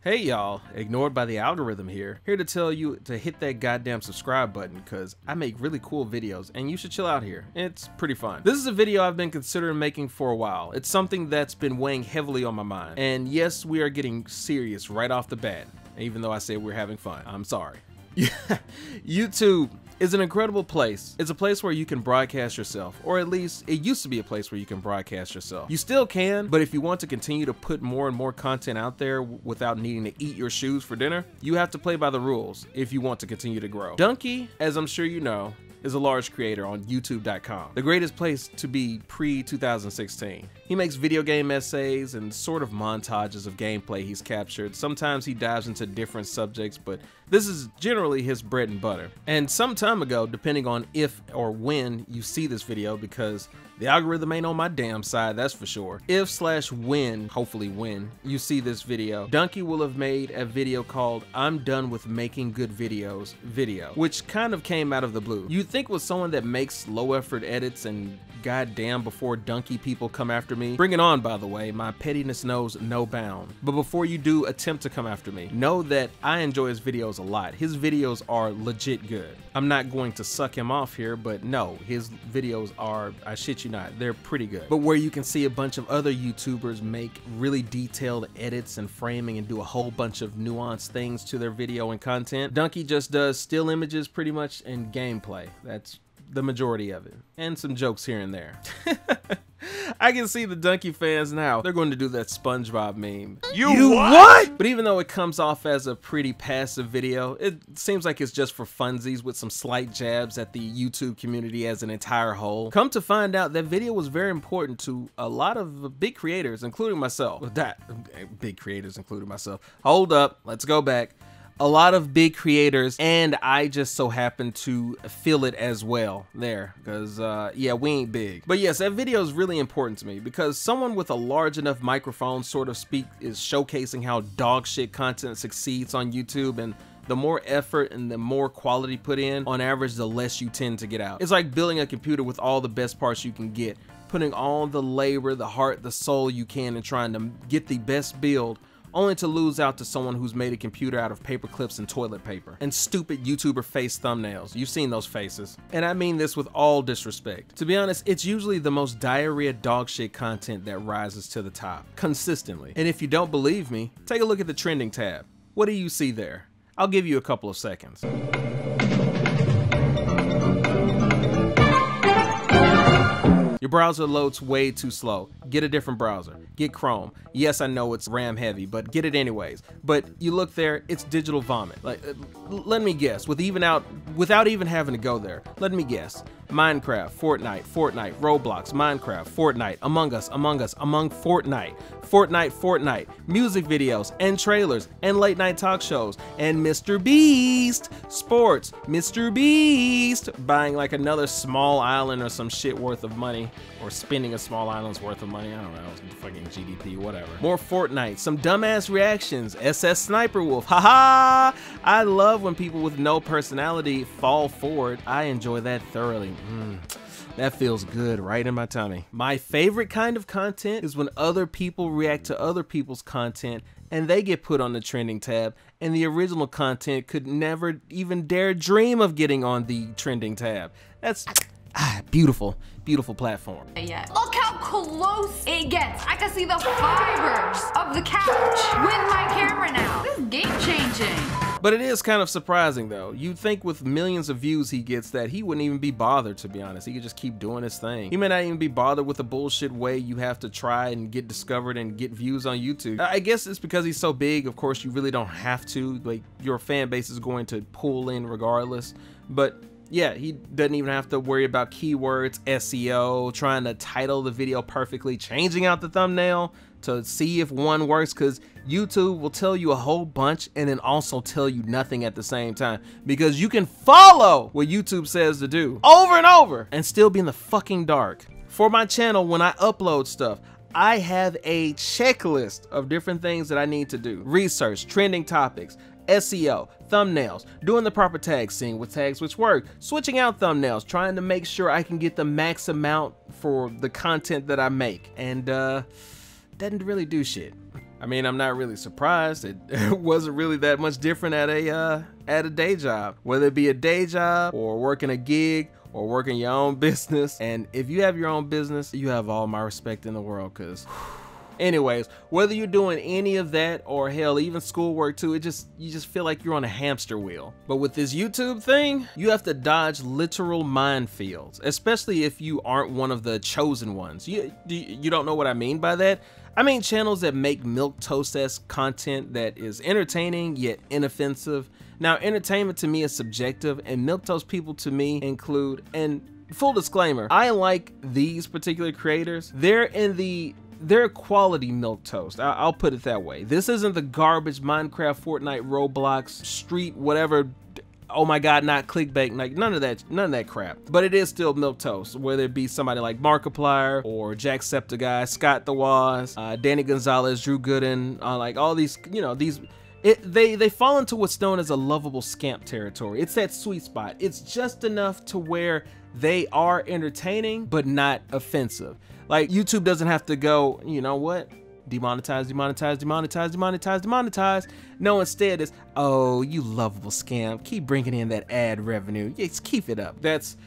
Hey y'all, ignored by the algorithm here to tell you to hit that goddamn subscribe button because I make really cool videos and you should chill out here. It's pretty fun. This is a video I've been considering making for a while. It's something that's been weighing heavily on my mind. And yes, we are getting serious right off the bat, even though I said we're having fun. I'm sorry. YouTube is an incredible place. It's a place where you can broadcast yourself, or at least it used to be a place where you can broadcast yourself. You still can, but if you want to continue to put more and more content out there without needing to eat your shoes for dinner, you have to play by the rules if you want to continue to grow. Dunkey, as I'm sure you know, is a large creator on YouTube.com, the greatest place to be pre-2016. He makes video game essays and sort of montages of gameplay he's captured. Sometimes he dives into different subjects, but this is generally his bread and butter. And some time ago, depending on if or when you see this video, because the algorithm ain't on my damn side, that's for sure. If/when, hopefully when, you see this video, Dunkey will have made a video called I'm Done With Making Good Videos video, which kind of came out of the blue. You'd think with someone that makes low effort edits and goddamn before Dunkey people come after me, bring it on by the way, my pettiness knows no bound. But before you do attempt to come after me, know that I enjoy his videos a lot. His videos are legit good. I'm not going to suck him off here, but no, his videos are, I shit you not, they're pretty good. But where you can see a bunch of other YouTubers make really detailed edits and framing and do a whole bunch of nuanced things to their video and content, Dunkey just does still images pretty much and gameplay. That's the majority of it, and some jokes here and there. I can see the Dunkey fans now. They're going to do that SpongeBob meme. You what? But even though it comes off as a pretty passive video, it seems like it's just for funsies with some slight jabs at the YouTube community as an entire whole. Come to find out, that video was very important to a lot of big creators, including myself. Big creators, including myself. Hold up, let's go back. A lot of big creators, and I just so happen to feel it as well there, because yeah, we ain't big. But yes, that video is really important to me because someone with a large enough microphone, sort of speak, is showcasing how dog shit content succeeds on YouTube, and the more effort and the more quality put in, on average, the less you tend to get out. It's like building a computer with all the best parts you can get, putting all the labor, the heart, the soul you can, and trying to get the best build, only to lose out to someone who's made a computer out of paper clips and toilet paper and stupid YouTuber face thumbnails. You've seen those faces. And I mean this with all disrespect. To be honest, it's usually the most diarrhea dog shit content that rises to the top consistently. And if you don't believe me, take a look at the trending tab. What do you see there? I'll give you a couple of seconds. Your browser loads way too slow. Get a different browser. Get Chrome. Yes, I know it's RAM heavy, but get it anyways. But you look there, it's digital vomit. Like, let me guess, without even having to go there, let me guess. Minecraft, Fortnite, Roblox, Minecraft, Fortnite, Among Us, Among Fortnite, music videos and trailers and late night talk shows, and Mr. Beast, sports, Mr. Beast, buying like another small island or some shit worth of money, or spending a small island's worth of money, I don't know, fucking GDP, whatever. More Fortnite, some dumbass reactions, SS Sniper Wolf, haha! I love when people with no personality fall for it. I enjoy that thoroughly. That feels good right in my tummy. My favorite kind of content is when other people react to other people's content and they get put on the trending tab, and the original content could never even dare dream of getting on the trending tab. That's beautiful, beautiful platform. Yeah. Look how close it gets. I can see the fibers of the couch with my camera now. This is game changing. But it is kind of surprising though. You'd think with millions of views he gets that he wouldn't even be bothered, to be honest. He could just keep doing his thing. He may not even be bothered with the bullshit way you have to try and get discovered and get views on YouTube. I guess it's because he's so big, of course you really don't have to. Like, your fan base is going to pull in regardless. But yeah, he doesn't even have to worry about keywords, SEO, trying to title the video perfectly, changing out the thumbnail to see if one works, because YouTube will tell you a whole bunch and then also tell you nothing at the same time, because you can follow what YouTube says to do over and over and still be in the fucking dark. For my channel, when I upload stuff, I have a checklist of different things that I need to do. Research, trending topics, SEO, thumbnails, doing the proper tags, seeing what tags which work, switching out thumbnails, trying to make sure I can get the max amount for the content that I make, and doesn't really do shit. I mean, I'm not really surprised. It wasn't really that much different at a day job, whether it be a day job or working a gig or working your own business. And if you have your own business, you have all my respect in the world, because anyways, whether you're doing any of that or hell, even schoolwork too, you just feel like you're on a hamster wheel. But with this YouTube thing, you have to dodge literal minefields, especially if you aren't one of the chosen ones. You don't know what I mean by that? I mean channels that make milquetoast-esque content that is entertaining yet inoffensive. Now, entertainment to me is subjective, and milquetoast people to me include, and full disclaimer, I like these particular creators. They're quality milquetoast. I'll put it that way. This isn't the garbage Minecraft, Fortnite, Roblox, Street, whatever. Oh my God, not clickbait, like none of that crap. But it is still milquetoast, whether it be somebody like Markiplier or Jacksepticeye, Scott the Woz, Danny Gonzalez, Drew Gooden, like all these, you know, they fall into what's known as a lovable scamp territory. It's that sweet spot. It's just enough to where they are entertaining, but not offensive. Like, YouTube doesn't have to go, you know what? Demonetize, demonetize, demonetize, demonetize, demonetize. No, instead it's, oh, you lovable scam. Keep bringing in that ad revenue. Just keep it up. That's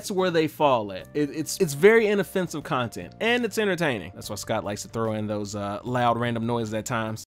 where they fall at. It's very inoffensive content, and it's entertaining. That's why Scott likes to throw in those loud random noises at times.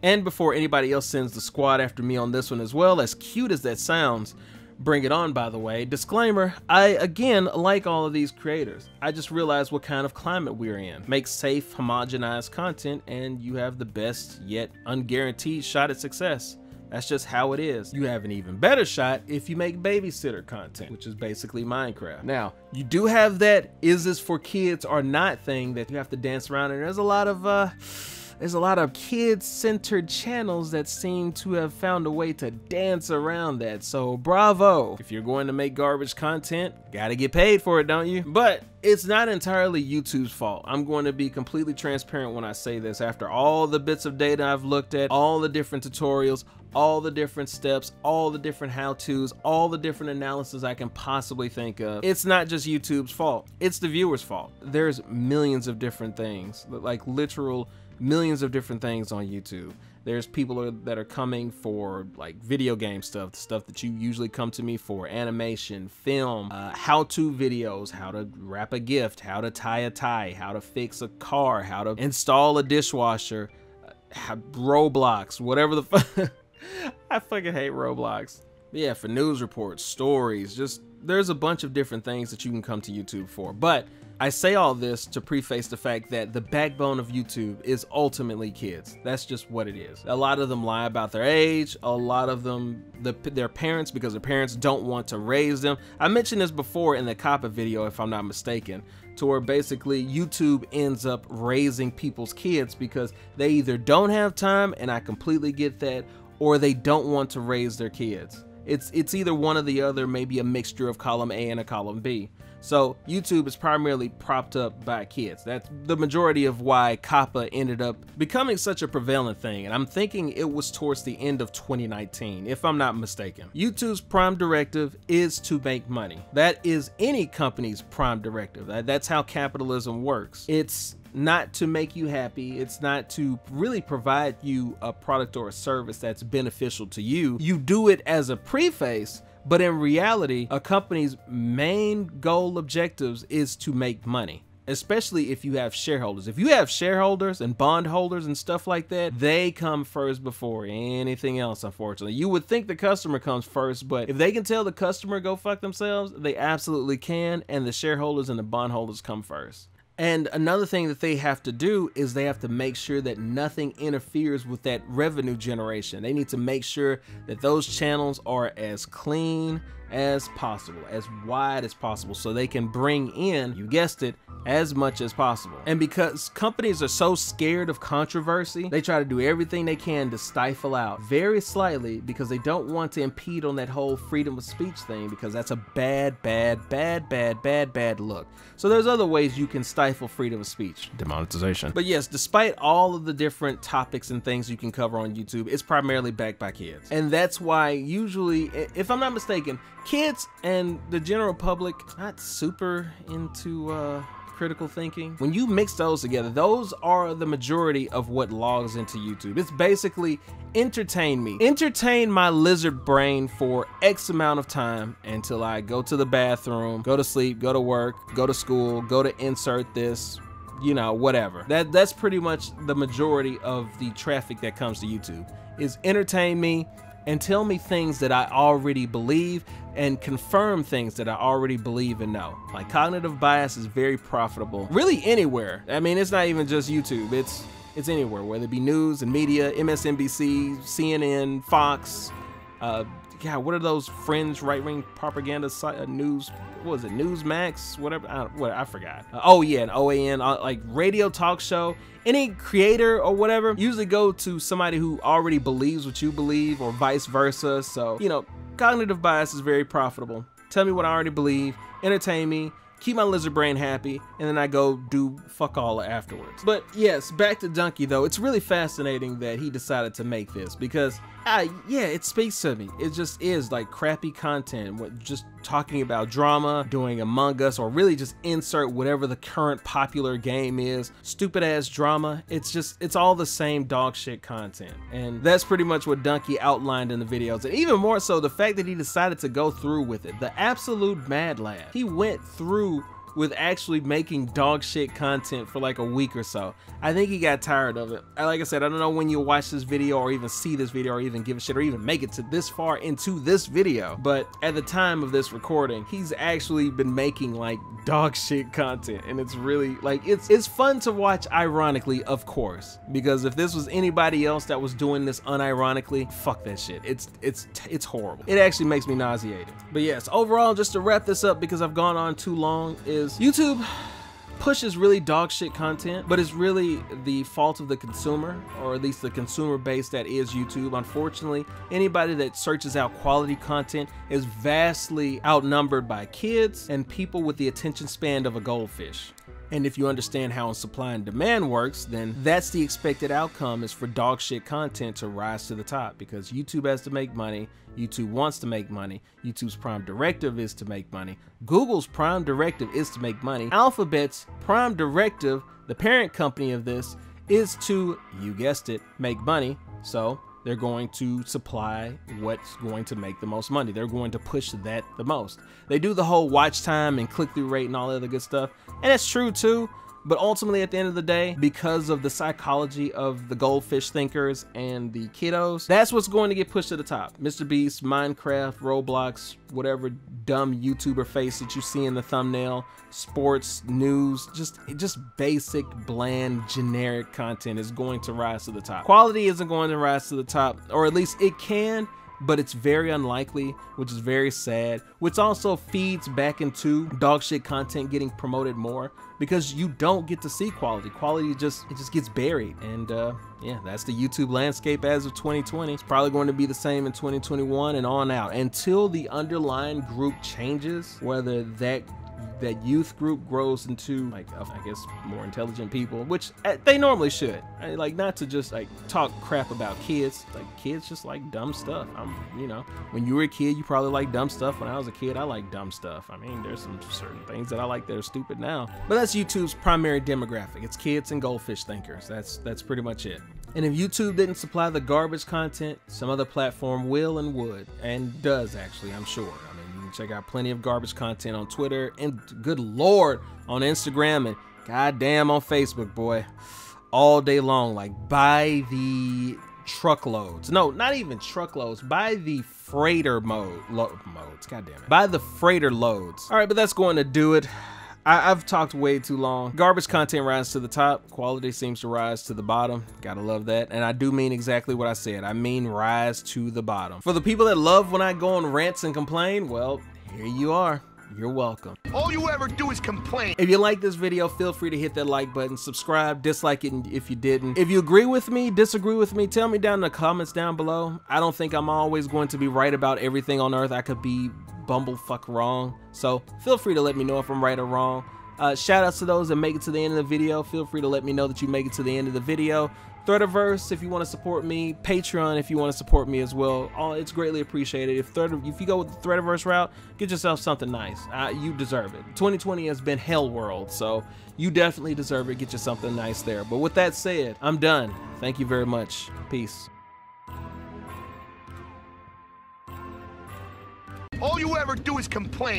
And before anybody else sends the squad after me on this one as well, as cute as that sounds, bring it on, by the way. Disclaimer, I again like all of these creators. I just realized what kind of climate we're in. Make safe, homogenized content and you have the best yet unguaranteed shot at success. That's just how it is. You have an even better shot if you make babysitter content, which is basically Minecraft. Now, you do have that is this for kids or not thing that you have to dance around, and there's a lot of kid-centered channels that seem to have found a way to dance around that. So bravo. If you're going to make garbage content, gotta get paid for it, don't you? But it's not entirely YouTube's fault. I'm going to be completely transparent when I say this. After all the bits of data I've looked at, all the different tutorials, all the different steps, all the different how-tos, all the different analysis I can possibly think of, it's not just YouTube's fault. It's the viewer's fault. There's millions of different things, like literal millions of different things on YouTube. There's people that are coming for like video game stuff, the stuff that you usually come to me for, animation, film, how-to videos, how to wrap a gift, how to tie a tie, how to fix a car, how to install a dishwasher, Roblox, whatever the fuck. I fucking hate Roblox. But yeah, for news reports, stories, just there's a bunch of different things that you can come to YouTube for. But I say all this to preface the fact that the backbone of YouTube is ultimately kids. That's just what it is. A lot of them lie about their age. A lot of them, their parents, because their parents don't want to raise them. I mentioned this before in the Coppa video, if I'm not mistaken, to where basically YouTube ends up raising people's kids because they either don't have time, and I completely get that, or they don't want to raise their kids. It's either one or the other, maybe a mixture of column A and a column B. So YouTube is primarily propped up by kids. That's the majority of why Coppa ended up becoming such a prevalent thing. And I'm thinking it was towards the end of 2019, if I'm not mistaken. YouTube's prime directive is to make money. That is any company's prime directive. That's how capitalism works. It's not to make you happy. It's not to really provide you a product or a service that's beneficial to you. You do it as a preface, but in reality, a company's main goal objectives is to make money, especially if you have shareholders. If you have shareholders and bondholders and stuff like that, they come first before anything else, unfortunately. You would think the customer comes first, but if they can tell the customer go fuck themselves, they absolutely can, and the shareholders and the bondholders come first. And another thing that they have to do is they have to make sure that nothing interferes with that revenue generation. They need to make sure that those channels are as clean as possible, as wide as possible, so they can bring in, you guessed it, as much as possible. And because companies are so scared of controversy, they try to do everything they can to stifle out very slightly, because they don't want to impede on that whole freedom of speech thing, because that's a bad look. So there's other ways you can stifle freedom of speech. Demonetization. But yes, despite all of the different topics and things you can cover on YouTube, it's primarily backed by kids. And that's why usually, if I'm not mistaken, kids and the general public not super into critical thinking, when you mix those together, those are the majority of what logs into YouTube. It's basically entertain me. Entertain my lizard brain for X amount of time until I go to the bathroom, go to sleep, go to work, go to school, go to insert this, you know, whatever. That's pretty much the majority of the traffic that comes to YouTube, is entertain me and tell me things that I already believe and confirm things that I already believe and know. Like, cognitive bias is very profitable, really anywhere. I mean, it's not even just YouTube, it's anywhere, whether it be news and media, MSNBC, CNN, Fox, God, what are those fringe right-wing propaganda news? What was it? Newsmax? Whatever. I forgot. Oh yeah, and OAN, like radio talk show. Any creator or whatever usually go to somebody who already believes what you believe, or vice versa. So, you know, cognitive bias is very profitable. Tell me what I already believe, entertain me, keep my lizard brain happy, and then I go do fuck all afterwards. But yes, back to Dunkey though. It's really fascinating that he decided to make this, because yeah, it speaks to me. It just is like crappy content, just talking about drama, doing Among Us, or really just insert whatever the current popular game is. Stupid ass drama. It's all the same dog shit content. And that's pretty much what Dunkey outlined in the videos. And even more so, the fact that he decided to go through with it. The absolute mad lad. He went through with actually making dog shit content for like a week or so. I think he got tired of it. Like I said, I don't know when you'll watch this video or even see this video or even give a shit or even make it to this far into this video, but at the time of this recording, he's actually been making like dog shit content, and it's really like, it's fun to watch, ironically, of course, because if this was anybody else that was doing this unironically, fuck that shit. It's horrible. It actually makes me nauseated. But yes, overall, just to wrap this up because I've gone on too long, is YouTube pushes really dog shit content, but it's really the fault of the consumer, or at least the consumer base that is YouTube. Unfortunately, anybody that searches out quality content is vastly outnumbered by kids and people with the attention span of a goldfish. And if you understand how supply and demand works, then that's the expected outcome, is for dog shit content to rise to the top, because YouTube has to make money. YouTube wants to make money. YouTube's prime directive is to make money. Google's prime directive is to make money. Alphabet's prime directive, the parent company of this, is to, you guessed it, make money. So they're going to supply what's going to make the most money. They're going to push that the most. They do the whole watch time and click-through rate and all that other good stuff, and it's true too. But ultimately, at the end of the day, because of the psychology of the goldfish thinkers and the kiddos, that's what's going to get pushed to the top. Mr. Beast, Minecraft, Roblox, whatever dumb YouTuber face that you see in the thumbnail, sports, news, just basic, bland, generic content is going to rise to the top. Quality isn't going to rise to the top, or at least it can, but it's very unlikely, which is very sad, which also feeds back into dog shit content getting promoted more, because you don't get to see quality. Quality just gets buried. And yeah, that's the YouTube landscape as of 2020. It's probably going to be the same in 2021 and on out, until the underlying group changes, whether that youth group grows into, like, I guess, more intelligent people, which they normally should. Like, not to just like talk crap about kids. Like, kids just like dumb stuff. You know, when you were a kid, you probably liked dumb stuff. When I was a kid, I liked dumb stuff. I mean, there's some certain things that I like that are stupid now, but that's YouTube's primary demographic. It's kids and goldfish thinkers. That's pretty much it. And if YouTube didn't supply the garbage content, some other platform will and would, and does actually, I'm sure. I mean, you can check out plenty of garbage content on Twitter, and good Lord, on Instagram, and goddamn on Facebook, boy, all day long, like by the truckloads. No, not even truckloads, by the freighter modes, goddamn it, by the freighter loads. All right, but that's going to do it. I've talked way too long. Garbage content rises to the top. Quality seems to rise to the bottom. Gotta love that. And I do mean exactly what I said. I mean rise to the bottom. For the people that love when I go on rants and complain, well, here you are. You're welcome. All you ever do is complain. If you like this video, feel free to hit that like button, subscribe, dislike it if you didn't. If you agree with me, disagree with me, tell me down in the comments down below. I don't think I'm always going to be right about everything on earth. I could be bumblefuck wrong. So feel free to let me know if I'm right or wrong. Shout outs to those that make it to the end of the video. Feel free to let me know that you make it to the end of the video. Threadiverse if you want to support me, Patreon if you want to support me as well. It's greatly appreciated. If you go with the Threadiverse route, get yourself something nice. You deserve it. 2020 has been hell world, so you definitely deserve it. Get you something nice there. But with that said, I'm done. Thank you very much. Peace. All you ever do is complain.